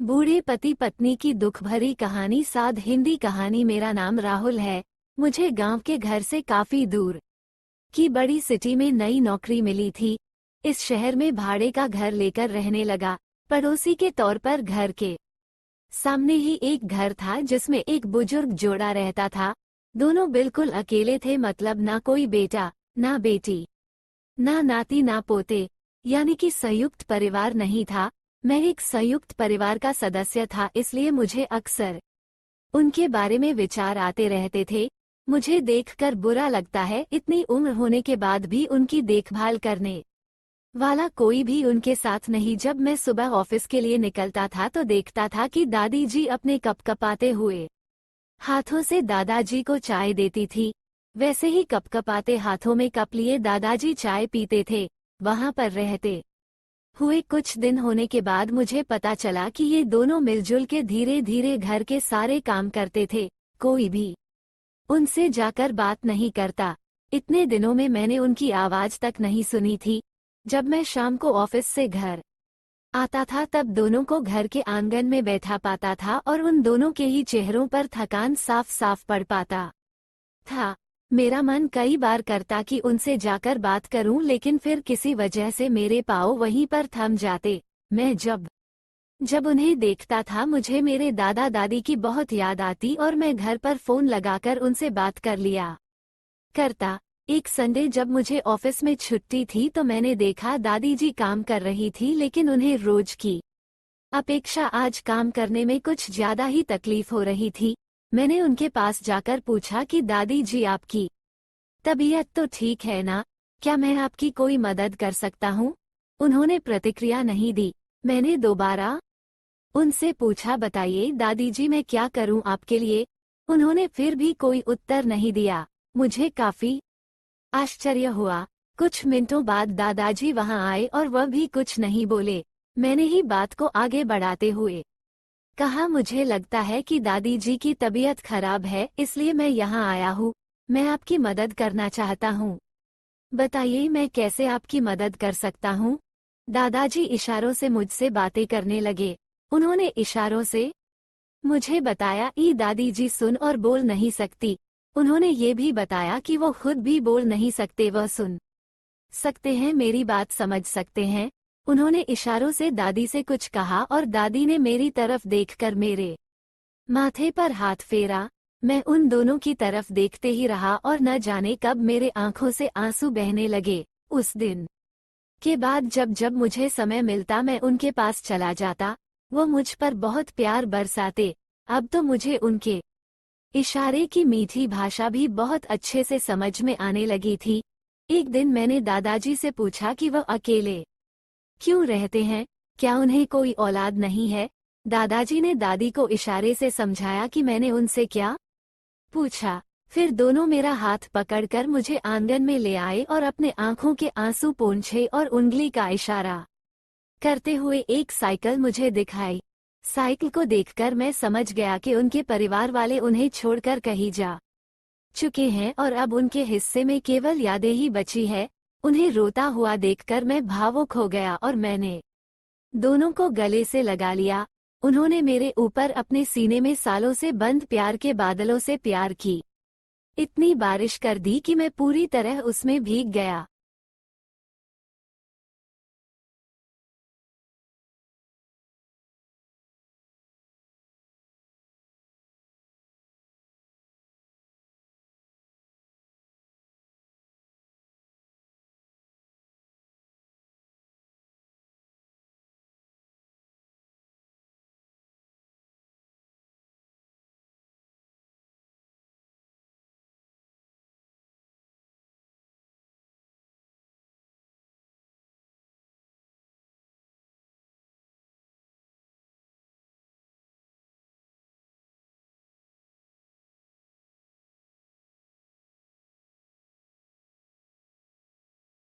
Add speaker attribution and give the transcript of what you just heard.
Speaker 1: बूढ़े पति पत्नी की दुख भरी कहानी। साध हिंदी कहानी। मेरा नाम राहुल है। मुझे गांव के घर से काफी दूर की बड़ी सिटी में नई नौकरी मिली थी। इस शहर में भाड़े का घर लेकर रहने लगा। पड़ोसी के तौर पर घर के सामने ही एक घर था जिसमें एक बुजुर्ग जोड़ा रहता था। दोनों बिल्कुल अकेले थे, मतलब ना कोई बेटा, ना बेटी, ना नाती, ना पोते, यानी कि संयुक्त परिवार नहीं था। मैं एक संयुक्त परिवार का सदस्य था, इसलिए मुझे अक्सर उनके बारे में विचार आते रहते थे। मुझे देखकर बुरा लगता है, इतनी उम्र होने के बाद भी उनकी देखभाल करने वाला कोई भी उनके साथ नहीं। जब मैं सुबह ऑफिस के लिए निकलता था तो देखता था कि दादी जी अपने कपकपाते हुए हाथों से दादाजी को चाय देती थी। वैसे ही कपकपाते हाथों में कप लिए दादाजी चाय पीते थे। वहां पर रहते हुए कुछ दिन होने के बाद मुझे पता चला कि ये दोनों मिलजुल के धीरे धीरे घर के सारे काम करते थे। कोई भी उनसे जाकर बात नहीं करता। इतने दिनों में मैंने उनकी आवाज तक नहीं सुनी थी। जब मैं शाम को ऑफिस से घर आता था तब दोनों को घर के आंगन में बैठा पाता था और उन दोनों के ही चेहरों पर थकान साफ साफ पड़ पाता था। मेरा मन कई बार करता कि उनसे जाकर बात करूं, लेकिन फिर किसी वजह से मेरे पाँव वहीं पर थम जाते। मैं जब उन्हें देखता था मुझे मेरे दादा दादी की बहुत याद आती और मैं घर पर फोन लगाकर उनसे बात कर लिया करता। एक संडे जब मुझे ऑफिस में छुट्टी थी तो मैंने देखा दादी जी काम कर रही थी, लेकिन उन्हें रोज की अपेक्षा आज काम करने में कुछ ज्यादा ही तकलीफ हो रही थी। मैंने उनके पास जाकर पूछा कि दादी जी, आपकी तबीयत तो ठीक है ना? क्या मैं आपकी कोई मदद कर सकता हूँ? उन्होंने प्रतिक्रिया नहीं दी। मैंने दोबारा उनसे पूछा, बताइए दादी जी, मैं क्या करूँ आपके लिए? उन्होंने फिर भी कोई उत्तर नहीं दिया। मुझे काफी आश्चर्य हुआ। कुछ मिनटों बाद दादाजी वहां आए और वह भी कुछ नहीं बोले। मैंने ही बात को आगे बढ़ाते हुए कहा, मुझे लगता है कि दादी जी की तबीयत खराब है, इसलिए मैं यहाँ आया हूँ। मैं आपकी मदद करना चाहता हूँ। बताइए मैं कैसे आपकी मदद कर सकता हूँ? दादाजी इशारों से मुझसे बातें करने लगे। उन्होंने इशारों से मुझे बताया, ई दादी जी सुन और बोल नहीं सकती। उन्होंने ये भी बताया कि वो खुद भी बोल नहीं सकते, वह सुन सकते हैं, मेरी बात समझ सकते हैं। उन्होंने इशारों से दादी से कुछ कहा और दादी ने मेरी तरफ देखकर मेरे माथे पर हाथ फेरा। मैं उन दोनों की तरफ देखते ही रहा और न जाने कब मेरे आंखों से आंसू बहने लगे। उस दिन के बाद जब जब मुझे समय मिलता मैं उनके पास चला जाता। वो मुझ पर बहुत प्यार बरसाते। अब तो मुझे उनके इशारे की मीठी भाषा भी बहुत अच्छे से समझ में आने लगी थी। एक दिन मैंने दादाजी से पूछा कि वह अकेले क्यों रहते हैं, क्या उन्हें कोई औलाद नहीं है? दादाजी ने दादी को इशारे से समझाया कि मैंने उनसे क्या पूछा। फिर दोनों मेरा हाथ पकड़कर मुझे आंगन में ले आए और अपने आंखों के आंसू पोंछे और उंगली का इशारा करते हुए एक साइकिल मुझे दिखाई। साइकिल को देखकर मैं समझ गया कि उनके परिवार वाले उन्हें छोड़कर कहीं जा चुके हैं और अब उनके हिस्से में केवल यादें ही बची है। उन्हें रोता हुआ देखकर मैं भावुक हो गया और मैंने दोनों को गले से लगा लिया। उन्होंने मेरे ऊपर अपने सीने में सालों से बंद प्यार के बादलों से प्यार की इतनी बारिश कर दी कि मैं पूरी तरह उसमें भीग गया।